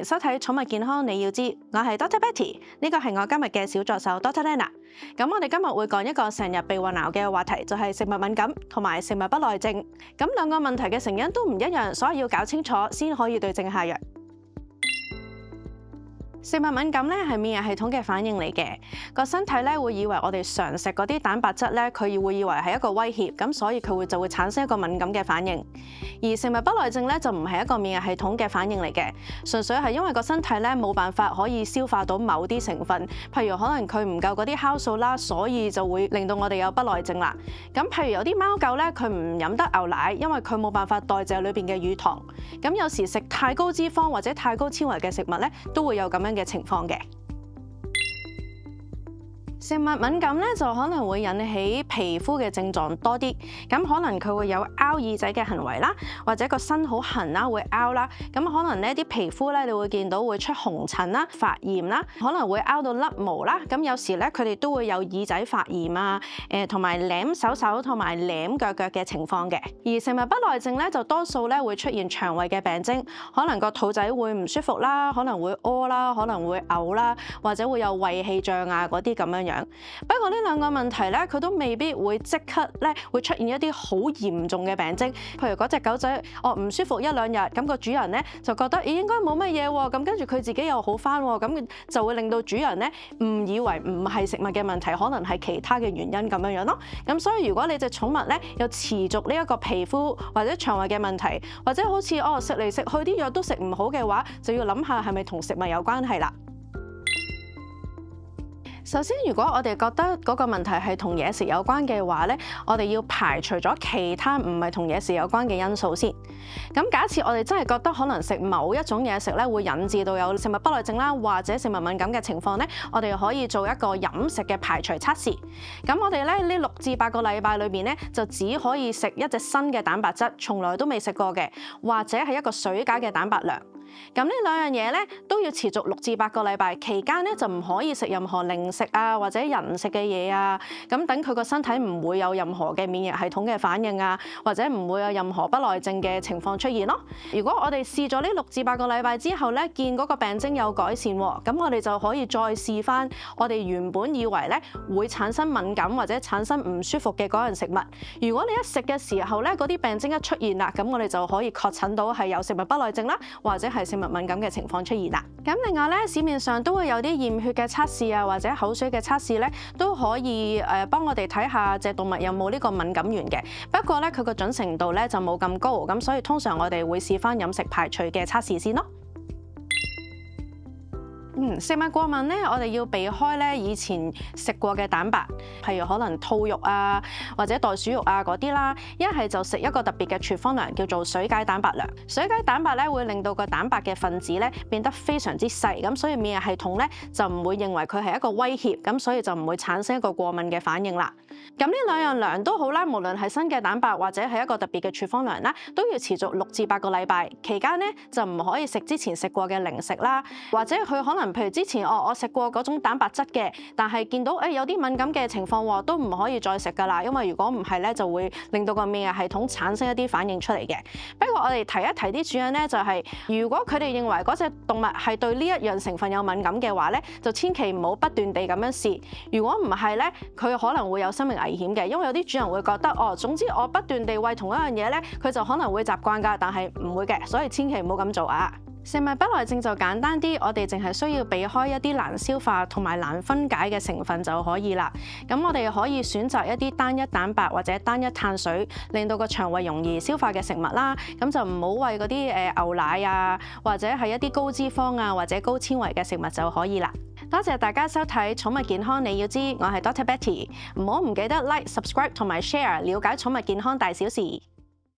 收睇寵物健康你要知，我係 Dr. Betty， 呢個係我今日嘅小助手 Dr. Lena。咁我哋今日會講一個成日被混淆嘅話題，就係食物敏感同埋食物不耐症。咁兩個問題嘅成因都唔一樣，所以要搞清楚先可以對症下藥。食物敏感咧係免疫系統嘅反應嚟嘅，個身體咧會以為我哋常食嗰啲蛋白質咧，佢會以為係一個威脅，咁所以佢就會產生一個敏感嘅反應。而食物不耐症咧就唔係一個免疫系統嘅反應嚟嘅，純粹係因為個身體咧冇辦法可以消化到某啲成分，譬如可能佢唔夠嗰啲酵素啦，所以就會令到我哋有不耐症啦。咁譬如有啲貓狗咧，佢唔飲得牛奶，因為佢冇辦法代謝裏邊嘅乳糖。咁有時食太高脂肪或者太高纖維嘅食物咧，都會有咁樣嘅情況嘅。食物敏感咧就可能會引起皮膚嘅症狀多啲，咁可能佢會有拗耳仔嘅行為啦，或者個身好痕啦，會拗啦，咁可能呢啲皮膚咧你會見到會出紅疹啦、發炎啦，可能會拗到甩毛啦，咁有時咧佢哋都會有耳仔發炎啊，同埋舐手手同埋舐腳腳嘅情況嘅。而食物不耐症咧就多數咧會出現腸胃嘅病徵，可能個肚仔會唔舒服啦，可能會屙啦，可能會嘔啦，或者會有胃氣脹啊嗰啲咁樣。不過呢兩個問題咧，佢都未必會即刻咧會出現一啲好嚴重嘅病徵。譬如嗰隻狗仔唔舒服一兩日，咁個主人咧就覺得咦應該冇乜嘢喎，咁跟住佢自己又好返喎，咁就會令到主人咧誤以為唔係食物嘅問題，可能係其他嘅原因咁樣咯。咁所以如果你隻寵物咧有持續呢一個皮膚或者腸胃嘅問題，或者好似食嚟食去啲藥都食唔好嘅話，就要諗下係咪同食物有關係啦。首先，如果我哋覺得嗰個問題係同嘢食有關嘅話咧，我哋要排除咗其他唔係同嘢食有關嘅因素先。咁假設我哋真係覺得可能食某一種嘢食咧會引致到有食物不耐症啦，或者食物敏感嘅情況咧，我哋可以做一個飲食嘅排除測試。咁我哋咧呢6至8個禮拜裏邊咧，就只可以食一隻新嘅蛋白質，從來都未食過嘅，或者係一個水解嘅蛋白糧。咁呢兩樣嘢咧都要持續6至8個禮拜，期間咧就唔可以食任何零食啊或者人食嘅嘢啊，咁等佢個身體唔會有任何嘅免疫系統嘅反應啊，或者唔會有任何不耐症嘅情況出現咯。如果我哋試咗呢6至8個禮拜之後咧，見嗰個病徵有改善喎，咁我哋就可以再試翻我哋原本以為咧會產生敏感或者產生唔舒服嘅嗰樣食物。如果你一食嘅時候咧，嗰啲病徵一出現啦，咁我哋就可以確診到係有食物不耐症啦，或者係食物敏感嘅情況出現啦。咁另外咧，市面上都會有啲驗血嘅測試啊，或者口水嘅測試咧，都可以幫我哋睇下隻動物有冇呢個敏感源嘅。不過咧，佢個準程度咧就冇咁高，咁所以通常我哋會試翻飲食排除嘅測試先咯。食物過敏咧，我哋要避開咧以前食過嘅蛋白，譬如可能兔肉啊，或者袋鼠肉啊嗰啲啦。一係就食一個特別嘅處方糧，叫做水解蛋白糧。水解蛋白咧會令到個蛋白嘅分子咧變得非常之細，咁所以免疫系統咧就唔會認為佢係一個威脅，咁所以就唔會產生一個過敏嘅反應啦。咁呢兩樣糧都好啦，無論係新嘅蛋白或者係一個特別嘅處方糧啦，都要持續6至8個禮拜，期間咧就唔可以食之前食過嘅零食啦，或者佢可能譬如之前我食過嗰種蛋白質嘅，但係見到有啲敏感嘅情況喎，都唔可以再食㗎啦，因為如果唔係咧，就會令到個免疫系統產生一啲反應出嚟嘅。不過我哋提一提啲主人咧，就係如果佢哋認為嗰隻動物係對呢一樣成分有敏感嘅話咧，就千祈唔好不斷地咁樣試。如果唔係咧，佢可能會有生命危險嘅，因為有啲主人會覺得總之我不斷地餵同一樣嘢咧，佢就可能會習慣㗎，但係唔會嘅，所以千祈唔好咁做啊。食物不耐症就簡單啲，我哋淨係需要避開一啲難消化同埋難分解嘅成分就可以啦。咁我哋可以選擇一啲單一蛋白或者單一碳水，令到個腸胃容易消化嘅食物啦。咁就唔好餵嗰啲牛奶啊，或者係一啲高脂肪啊或者高纖維嘅食物就可以啦。多謝大家收睇寵物健康你要知，我係 Dr. Betty， 唔好唔記得 like、subscribe 同埋 share， 了解寵物健康大小事。